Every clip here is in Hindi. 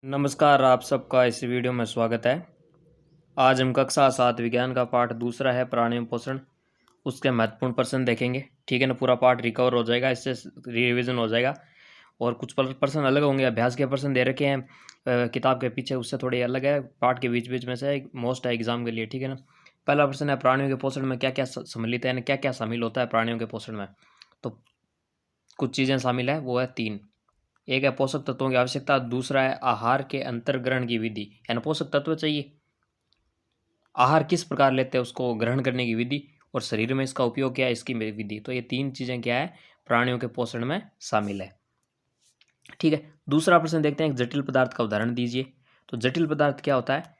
नमस्कार, आप सबका इस वीडियो में स्वागत है। आज हम कक्षा 7 विज्ञान का पाठ दूसरा है प्राणियों पोषण, उसके महत्वपूर्ण प्रश्न देखेंगे। ठीक है ना, पूरा पाठ रिकवर हो जाएगा, इससे रिवीजन हो जाएगा और कुछ प्रश्न अलग होंगे। अभ्यास के प्रश्न दे रखे हैं किताब के पीछे, उससे थोड़े अलग है, पाठ के बीच बीच में से मोस्ट है एग्जाम के लिए। ठीक है ना, पहला प्रश्न है प्राणियों के पोषण में क्या क्या सम्मिलित है, क्या क्या शामिल होता है प्राणियों के पोषण में। तो कुछ चीज़ें शामिल है, वो है 3। एक है पोषक तत्वों की आवश्यकता, दूसरा है आहार के अंतर्ग्रहण की विधि, यानी पोषक तत्व चाहिए, आहार किस प्रकार लेते हैं उसको ग्रहण करने की विधि, और शरीर में इसका उपयोग क्या है इसकी विधि। तो ये 3 चीजें क्या है प्राणियों के पोषण में शामिल है। ठीक है, दूसरा प्रश्न देखते हैं, एक जटिल पदार्थ का उदाहरण दीजिए। तो जटिल पदार्थ क्या होता है,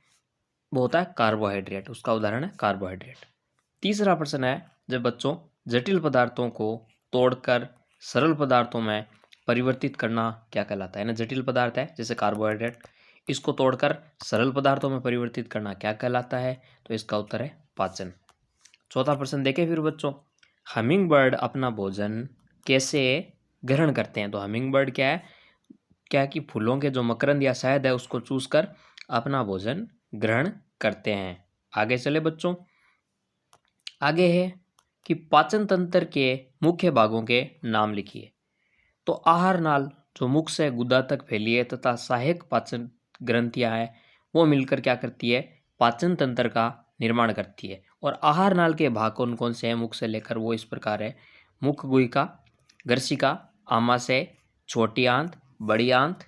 वो होता है कार्बोहाइड्रेट, उसका उदाहरण है कार्बोहाइड्रेट। तीसरा प्रश्न है, जब बच्चों जटिल पदार्थों को तोड़कर सरल पदार्थों में परिवर्तित करना क्या कहलाता है ना। जटिल पदार्थ है जैसे कार्बोहाइड्रेट, इसको तोड़कर सरल पदार्थों में परिवर्तित करना क्या कहलाता है। तो इसका उत्तर है पाचन। चौथा प्रश्न देखें फिर बच्चों, हमिंग बर्ड अपना भोजन कैसे ग्रहण करते हैं। तो हमिंग बर्ड क्या है कि फूलों के जो मकरंद या शहद है उसको चूस कर अपना भोजन ग्रहण करते हैं। आगे चले बच्चों, आगे है कि पाचन तंत्र के मुख्य भागों के नाम लिखिए। तो आहार नाल जो मुख से गुदा तक फैली है तथा सहायक पाचन ग्रंथियां हैं, वो मिलकर क्या करती है, पाचन तंत्र का निर्माण करती है। और आहार नाल के भाग कौन कौन से हैं मुख से लेकर, वो इस प्रकार है, मुख गुहिका, गर्शिका, आमाशय, छोटी आंत, बड़ी आंत,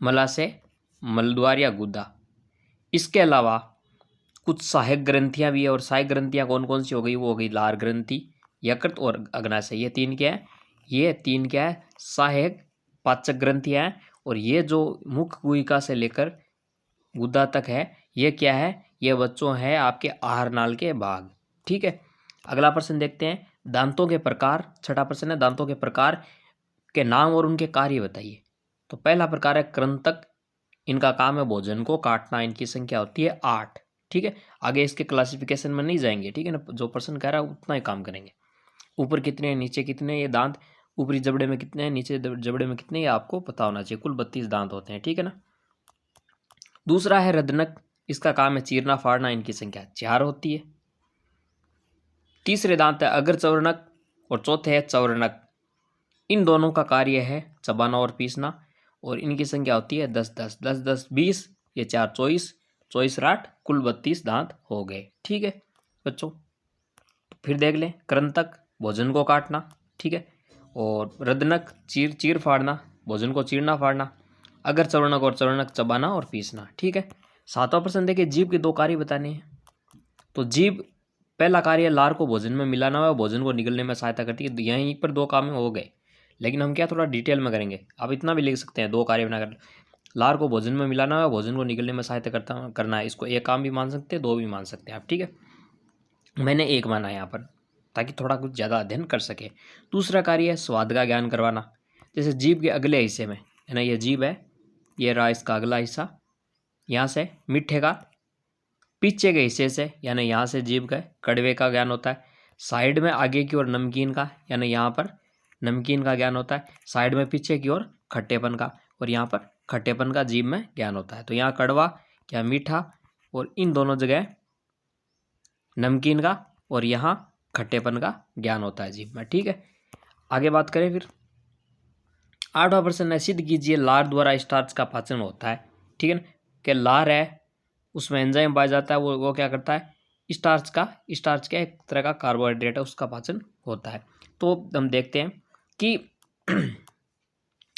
मलाशय, मलद्वार या गुदा। इसके अलावा कुछ सहायक ग्रंथियां भी है, और सहायक ग्रंथियां कौन कौन सी हो गई, वो हो गई लार ग्रंथि, यकृत और अग्नाशय। ये 3 क्या है, ये 3 क्या है, सहायक पाचक ग्रंथियां हैं। और ये जो मुख गुहिका से लेकर गुदा तक है, ये क्या है, ये बच्चों है आपके आहार नाल के भाग। ठीक है, अगला प्रश्न देखते हैं, दांतों के प्रकार। छठा प्रश्न है, दांतों के प्रकार के नाम और उनके कार्य बताइए। तो पहला प्रकार है कृंतक, इनका काम है भोजन को काटना, इनकी संख्या होती है 8। ठीक है, आगे इसके क्लासिफिकेशन में नहीं जाएंगे। ठीक है ना, जो प्रश्न कह रहा है उतना ही काम करेंगे। ऊपर कितने हैं, नीचे कितने हैं, ये दांत ऊपरी जबड़े में कितने हैं, नीचे जबड़े में कितने हैं, ये आपको पता होना चाहिए। कुल 32 दांत होते हैं। ठीक है ना। दूसरा है रदनक, इसका काम है चीरना फाड़ना, इनकी संख्या 4 होती है। तीसरे दांत है अगर चौरनक, और चौथे है चौरनक, इन दोनों का कार्य है चबाना और पीसना, और इनकी संख्या होती है 10 10 10 10 20, ये 4 24, 24 8, कुल 32 दांत हो गए। ठीक है बच्चों, तो फिर देख लें, कृंतक भोजन को काटना, ठीक है, और रदनक चीर चीर फाड़ना, भोजन को चीरना फाड़ना, अगर चौर्णक और चौर्णक चबाना और पीसना। ठीक है, सातवां प्रश्न देखिए, जीभ के 2 कार्य बताने हैं। तो जीभ पहला कार्य लार को भोजन में मिलाना है, भोजन को निगलने में सहायता करती है। यहीं पर 2 काम हो गए, लेकिन हम क्या थोड़ा डिटेल में करेंगे। आप इतना भी लिख सकते हैं, 2 कार्य बनाकर, लार को भोजन में मिलाना है, भोजन को निगलने में सहायता करना है। इसको एक काम भी मान सकते हैं, 2 भी मान सकते हैं आप। ठीक है, मैंने 1 माना है यहाँ पर, ताकि थोड़ा कुछ ज़्यादा अध्ययन कर सके। दूसरा कार्य है स्वाद का ज्ञान करवाना, जैसे जीभ के अगले हिस्से में है ना, ये जीभ है, ये रहा इसका अगला हिस्सा, यहाँ से मीठे का, पीछे के हिस्से से यानी यहाँ से जीभ का कड़वे का ज्ञान होता है, साइड में आगे की ओर नमकीन का, यानी यहाँ पर नमकीन का ज्ञान होता है, साइड में पीछे की ओर खट्टेपन का, और यहाँ पर खट्टेपन का जीभ में ज्ञान होता है। तो यहाँ कड़वा क्या मीठा, और इन दोनों जगह नमकीन का और यहाँ खट्टेपन का ज्ञान होता है जीभ में। ठीक है, आगे बात करें फिर, 8वां प्रश्न है, सिद्ध कीजिए लार द्वारा स्टार्च का पाचन होता है। ठीक है ना, कि लार है उसमें एंजाइम पाया जाता है, वो क्या करता है, स्टार्च का एक तरह का कार्बोहाइड्रेट है, उसका पाचन होता है। तो हम देखते हैं कि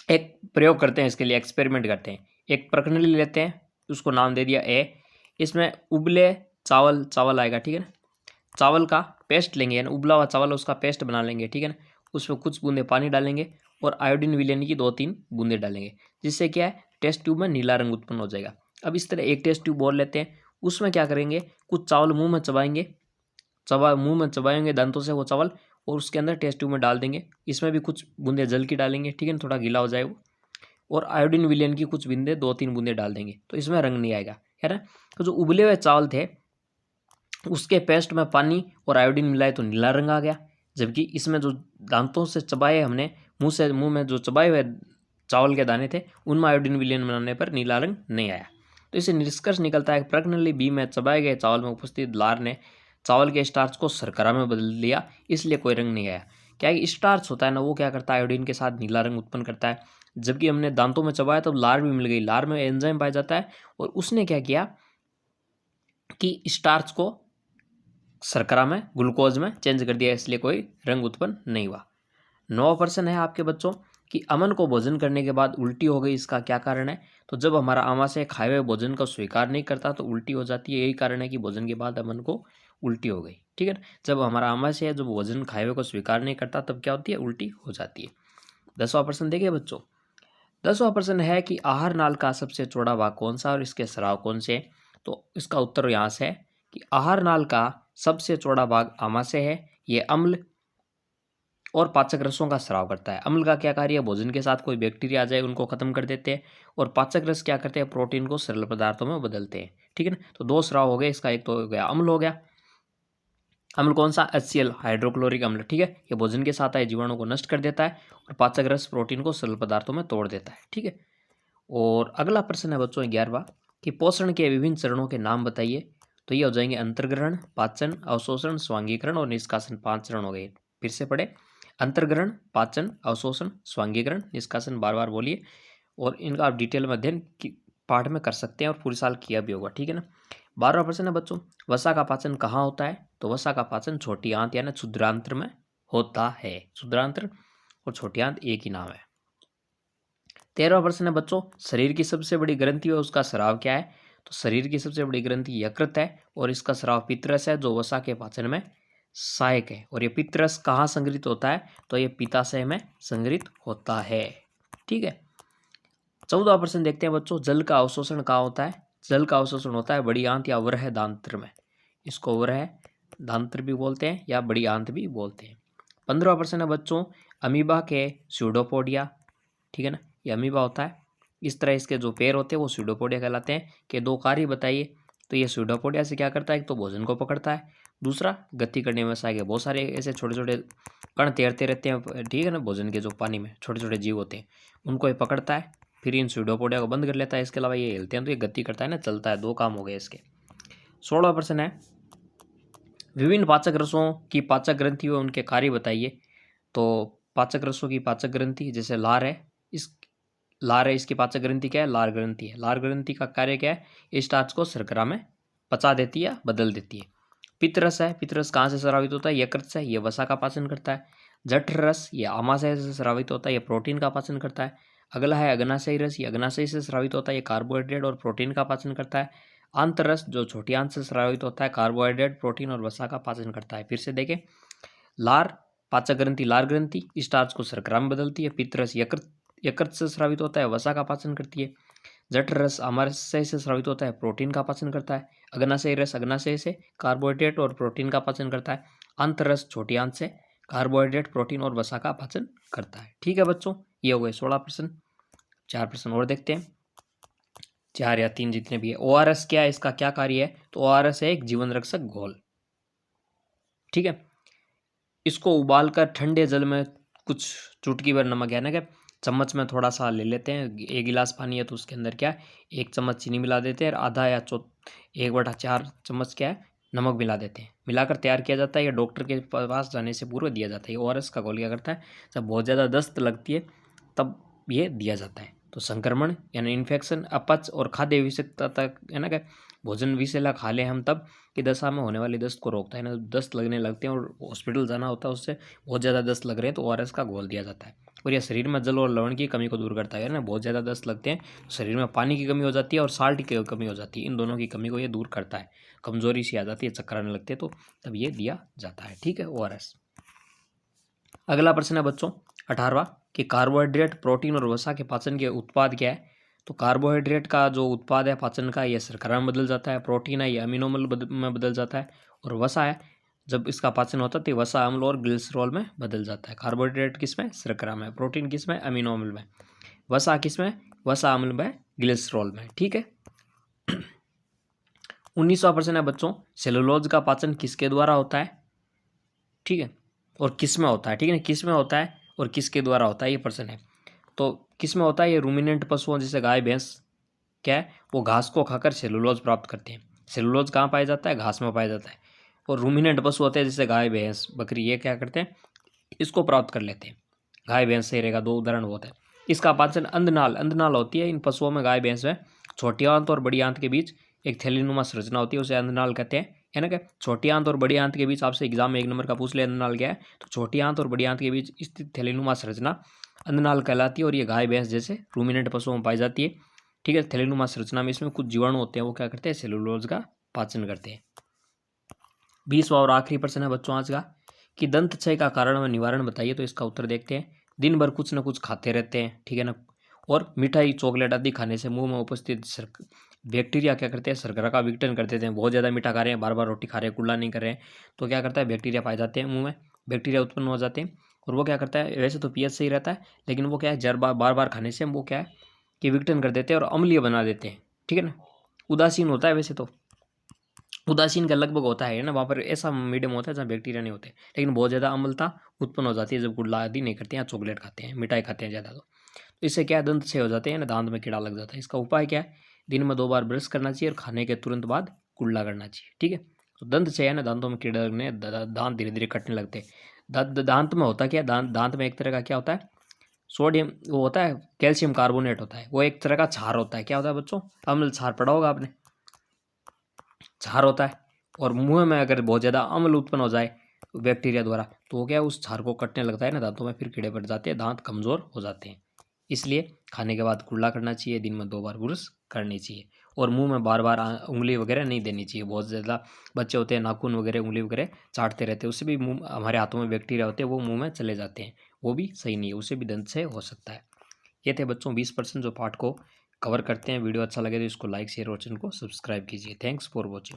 एक प्रयोग करते हैं, इसके लिए एक्सपेरिमेंट करते हैं। एक प्रकनली लेते हैं, उसको नाम दे दिया ए, इसमें उबले चावल आएगा। ठीक है ना, चावल का पेस्ट लेंगे, यानी उबला हुआ चावल उसका पेस्ट बना लेंगे। ठीक है ना, उसमें कुछ बूंदे पानी डालेंगे और आयोडीन विलेन की 2-3 बूंदे डालेंगे, जिससे क्या है, टेस्ट ट्यूब में नीला रंग उत्पन्न हो जाएगा। अब इस तरह एक टेस्ट ट्यूब और लेते हैं, उसमें क्या करेंगे, कुछ चावल मुंह में चबाएंगे, मुंह में चबाएंगे दांतों से वो चावल, और उसके अंदर टेस्ट ट्यूब में डाल देंगे। इसमें भी कुछ बूंदे जल की डालेंगे, ठीक है ना, थोड़ा गीला हो जाए वो, और आयोडीन विलेन की कुछ बूंदे 2-3 बूंदे डाल देंगे, तो इसमें रंग नहीं आएगा, है ना। तो जो उबले हुए चावल थे उसके पेस्ट में पानी और आयोडीन मिलाए तो नीला रंग आ गया, जबकि इसमें जो दांतों से चबाए हमने, मुंह में जो चबाए हुए चावल के दाने थे उनमें आयोडीन विलयन बनाने पर नीला रंग नहीं आया। तो इसे निष्कर्ष निकलता है प्रज्ञली बी में चबाए गए चावल में उपस्थित लार ने चावल के स्टार्च को शर्करा में बदल दिया, इसलिए कोई रंग नहीं आया। क्या है स्टार्च होता है ना, वो क्या करता है आयोडीन के साथ नीला रंग उत्पन्न करता है। जबकि हमने दांतों में चबाया तो लार भी मिल गई, लार में एंजाइम पाया जाता है और उसने क्या किया कि स्टार्च को शर्करा में ग्लूकोज में चेंज कर दिया, इसलिए कोई रंग उत्पन्न नहीं हुआ। 9 प्रश्न है आपके बच्चों कि अमन को भोजन करने के बाद उल्टी हो गई, इसका क्या कारण है। तो जब हमारा आमाशय खाए हुए भोजन को स्वीकार नहीं करता तो उल्टी हो जाती है, यही कारण है कि भोजन के बाद अमन को उल्टी हो गई। ठीक है ना, जब हमारा आमाशय जो भोजन खाए हुए को स्वीकार नहीं करता तब क्या होती है, उल्टी हो जाती है। 10वां प्रश्न देखिए बच्चों, 10वां प्रश्न है कि आहार नाल का सबसे चौड़ा भाग कौन सा और इसके स्राव कौन से। तो इसका उत्तर यहाँ से है कि आहार नाल का सबसे चौड़ा भाग आमाशय है, ये अम्ल और पाचक रसों का स्राव करता है। अम्ल का क्या कार्य है, भोजन के साथ कोई बैक्टीरिया आ जाए उनको खत्म कर देते हैं, और पाचक रस क्या करते हैं, प्रोटीन को सरल पदार्थों में बदलते हैं। ठीक है ना, तो 2 स्राव हो गए, इसका एक तो हो गया अम्ल हो गया। अम्ल कौन सा, HCl हाइड्रोक्लोरिक अम्ल। ठीक है, ये भोजन के साथ आए जीवाणु को नष्ट कर देता है और पाचक रस प्रोटीन को सरल पदार्थों में तोड़ देता है। ठीक है, और अगला प्रश्न है बच्चों 11वां कि पोषण के विभिन्न चरणों के नाम बताइए। तो ये हो जाएंगे अंतर्ग्रहण, पाचन, अवशोषण, स्वांगीकरण और निष्कासन। 5 चरण हो गए, फिर से पढ़े। अंतर्ग्रहण, पाचन, अवशोषण, स्वांगीकरण, निष्कासन, बार बार बोलिए, और इनका आप डिटेल में अध्ययन पाठ में कर सकते हैं और पूरी साल किया भी होगा। ठीक है ना। 12वां प्रश्न है बच्चों, वसा का पाचन कहाँ होता है। तो वसा का पाचन छोटी आंत यानी क्षुद्रांत्र में होता है। क्षुद्रांत्र और छोटी आंत एक ही नाम है। 13वां प्रश्न है बच्चों, शरीर की सबसे बड़ी ग्रंथि है उसका स्राव क्या है। तो शरीर की सबसे बड़ी ग्रंथि यकृत है और इसका स्राव पित्तरस है जो वसा के पाचन में सहायक है। और ये पित्तरस कहाँ संग्रहित होता है, तो ये पित्ताशय में संग्रहित होता है। ठीक है, 14वां प्रश्न देखते हैं बच्चों, जल का अवशोषण कहाँ होता है। जल का अवशोषण होता है बड़ी आंत या वरह दांत्र में। इसको वरह दांत्र भी बोलते हैं या बड़ी आंत भी बोलते हैं। 15वां प्रश्न है बच्चों, अमीबा के स्यूडोपोडिया। ठीक है ना, ये अमीबा होता है, इस तरह इसके जो पैर होते हैं वो स्यूडोपोडिया कहलाते हैं। कि 2 कार्य बताइए। तो ये स्यूडोपोडिया से क्या करता है, एक तो भोजन को पकड़ता है, दूसरा गति करने में सहायक है। बहुत सारे ऐसे छोटे छोटे कण तैरते रहते हैं, ठीक है ना, भोजन के जो पानी में छोटे छोटे जीव होते हैं उनको ये पकड़ता है, फिर इन स्यूडोपोडिया को बंद कर लेता है। इसके अलावा ये हिलते हैं तो ये गति करता है ना, चलता है। 2 काम हो गए इसके। 16वां प्रश्न है, विभिन्न पाचक रसों की पाचक ग्रंथि व उनके कार्य बताइए। तो पाचक रसों की पाचक ग्रंथि जैसे लार है, इसकी पाचक ग्रंथि क्या है, लार ग्रंथि है। लार ग्रंथि का कार्य क्या है, इस स्टार्च को शर्करा में पचा देती है या बदल देती है। पित्तरस है, पित्तरस कहाँ से स्रावित होता है, यकृत से, ये वसा का पाचन करता है। जठर रस ये आमाशय से स्रावित होता है, ये प्रोटीन का पाचन करता है। अगला है अग्नाशयी रस, ये अग्नाशय से स्रावित होता है, ये कार्बोहाइड्रेट और प्रोटीन का पाचन करता है। आंतररस जो छोटी आंत से स्रावित होता है, कार्बोहाइड्रेट, प्रोटीन और वसा का पाचन करता है। फिर से देखें, लार पाचक ग्रंथि लार ग्रंथि स्टार्च को शर्करा में बदलती है। पित्तरस यकृत से स्रावित होता है, वसा का पाचन करती है। जठर रस आमाशय से स्रावित होता है, प्रोटीन का पाचन करता है। अग्नाशयी रस अग्नाशय से कार्बोहाइड्रेट और प्रोटीन का पाचन करता है। आंतररस छोटी आंत से कार्बोहाइड्रेट, प्रोटीन और वसा का पाचन करता है। ठीक है बच्चों, ये हो गए 16 प्रश्न। 4 प्रश्न और देखते हैं, 4 या 3 जितने भी है। ORS क्या है, इसका क्या कार्य है। तो ORS है एक जीवन रक्षक घोल। ठीक है, इसको उबालकर ठंडे जल में कुछ चुटकी भर नमक है ना, क्या चम्मच में थोड़ा सा ले लेते हैं। 1 गिलास पानी है तो उसके अंदर क्या है 1 चम्मच चीनी मिला देते हैं और आधा या 1/4 चम्मच क्या है नमक मिला देते हैं। मिलाकर तैयार किया जाता है। या डॉक्टर के पास जाने से पूर्व दिया जाता है। ORS का घोल क्या करता है, जब बहुत ज़्यादा दस्त लगती है तब ये दिया जाता है। तो संक्रमण यानी इन्फेक्शन, अपच और खाद्य विषाक्तता तक है ना, क्या भोजन विषैला खा लें हम तब की दशा में होने वाली दस्त को रोकता है ना। दस्त लगने लगते हैं और हॉस्पिटल जाना होता है, उससे बहुत ज़्यादा दस्त लग रहे हैं तो ORS का घोल दिया जाता है। और यह शरीर में जल और लवण की कमी को दूर करता है ना। बहुत ज़्यादा दस्त लगते हैं तो शरीर में पानी की कमी हो जाती है और साल्ट की कमी हो जाती है, इन दोनों की कमी को ये दूर करता है। कमजोरी सी आ जाती है, चक्कर आने लगते हैं तो तब ये दिया जाता है। ठीक है, ORS। अगला प्रश्न है बच्चों 18वां कि कार्बोहाइड्रेट, प्रोटीन और वसा के पाचन के उत्पाद क्या है। तो कार्बोहाइड्रेट का जो उत्पाद है पाचन का, यह शर्करा में बदल जाता है। प्रोटीन है ये अमीनो अम्ल में बदल जाता है। और वसा है जब इसका पाचन होता है तो वसा अम्ल और ग्लिसरॉल में बदल जाता है। कार्बोहाइड्रेट किस में, शर्करा में। प्रोटीन किस में, अमीनो अम्ल में। वसा किस में, वसा अम्ल में, ग्लिसरॉल में। ठीक है। 19वां प्रश्न है बच्चों, सेलुलोज का पाचन किसके द्वारा होता है। ठीक है, और किस में होता है। ठीक है ना, किस में होता है और किसके द्वारा होता है, ये प्रश्न है। तो किस में होता है, ये रूमिनेंट पशुओं जैसे गाय भैंस क्या है, वो घास को खाकर सेलुलोज प्राप्त करते हैं। सेलुलोज कहाँ पाया जाता है, घास में पाया जाता है। और रूमिनेंट पशु होते हैं जैसे गाय भैंस बकरी, ये क्या करते हैं, इसको प्राप्त कर लेते हैं। गाय भैंस सही रहेगा, दो उदाहरण होते हैं। इसका पाचन अंधनाल, अंधनाल होती है इन पशुओं में, गाय भैंस में छोटी आंत और बड़ी आंत के बीच एक थैलीनुमा संरचना होती है, उसे अंधनाल कहते हैं, है ना। क्या छोटी आंत और बड़ी आंत के बीच, आपसे एग्जाम में 1 नंबर का पूछ ले अंधनाल क्या है, तो छोटी आंत और बड़ी आंत के बीच स्थित थैलीनुमा संरचना अंधनाल कहलाती है। और ये गाय भैंस जैसे रूमिनेंट पशुओं में पाई जाती है। ठीक है, थैलीनुमा संरचना में इसमें कुछ जीवाणु होते हैं, वो क्या करते हैं, सेलुलोज का पाचन करते हैं। 20वां और आखिरी प्रश्न है बच्चों आज का, कि दंत क्षय का कारण व निवारण बताइए। तो इसका उत्तर देखते हैं। दिन भर कुछ न कुछ खाते रहते हैं, ठीक है ना, और मिठाई चॉकलेट आदि खाने से मुंह में उपस्थित बैक्टीरिया क्या करते हैं, शर्करा का विघटन कर देते हैं। बहुत ज़्यादा मीठा खा रहे हैं, बार बार रोटी खा रहे हैं, कुल्ला नहीं कर रहे हैं, तो क्या करता है, बैक्टीरिया पाए जाते हैं मुंह में, बैक्टीरिया उत्पन्न हो जाते हैं। और वो क्या करता है, वैसे तो पीएच सही रहता है, लेकिन वो क्या है, बार बार खाने से वो क्या है कि विघटन कर देते हैं और अम्लीय बना देते हैं। ठीक है ना, उदासीन होता है वैसे तो, उदासीन का लगभग होता है ना, वहाँ पर ऐसा मीडियम होता है जहाँ बैक्टीरिया नहीं होते, लेकिन बहुत ज़्यादा अम्लता उत्पन्न हो जाती है जब गुल्ला आदि नहीं करते हैं, चॉकलेट खाते हैं, मिठाई खाते हैं ज़्यादा। तो इससे क्या है, दंत क्षय हो जाते हैं ना, दांत में कीड़ा लग जाता है। इसका उपाय क्या है, दिन में 2 बार ब्रश करना चाहिए और खाने के तुरंत बाद कुल्ला करना चाहिए। ठीक है, तो दंत क्षय है ना, दांतों में कीड़ा लगने, दांत धीरे धीरे कटने लगते हैं। दांत में होता क्या, दांत में एक तरह का क्या होता है, सोडियम वो होता है, कैल्शियम कार्बोनेट होता है, वो एक तरह का क्षार होता है। क्या होता है बच्चों, अम्ल क्षार पढ़ा होगा आपने, क्षार होता है। और मुंह में अगर बहुत ज़्यादा अम्ल उत्पन्न हो जाए बैक्टीरिया द्वारा, तो वो क्या है, उस क्षार को कटने लगता है ना दांतों में, फिर कीड़े पड़ जाते हैं, दांत कमज़ोर हो जाते हैं। इसलिए खाने के बाद कुल्ला करना चाहिए, दिन में 2 बार ब्रश करनी चाहिए, और मुंह में बार बार उंगली वगैरह नहीं देनी चाहिए। बहुत ज़्यादा बच्चे होते हैं नाखून वगैरह उंगली वगैरह चाटते रहते हैं, उससे भी मुंह, हमारे हाथों में बैक्टीरिया होते हैं, वो मुंह में चले जाते हैं, वो भी सही नहीं है, उससे भी दंत से हो सकता है। ये थे बच्चों 20% जो पाठ को कवर करते हैं। वीडियो अच्छा लगे तो इसको लाइक शेयर और चैनल को सब्सक्राइब कीजिए। Thanks for watching.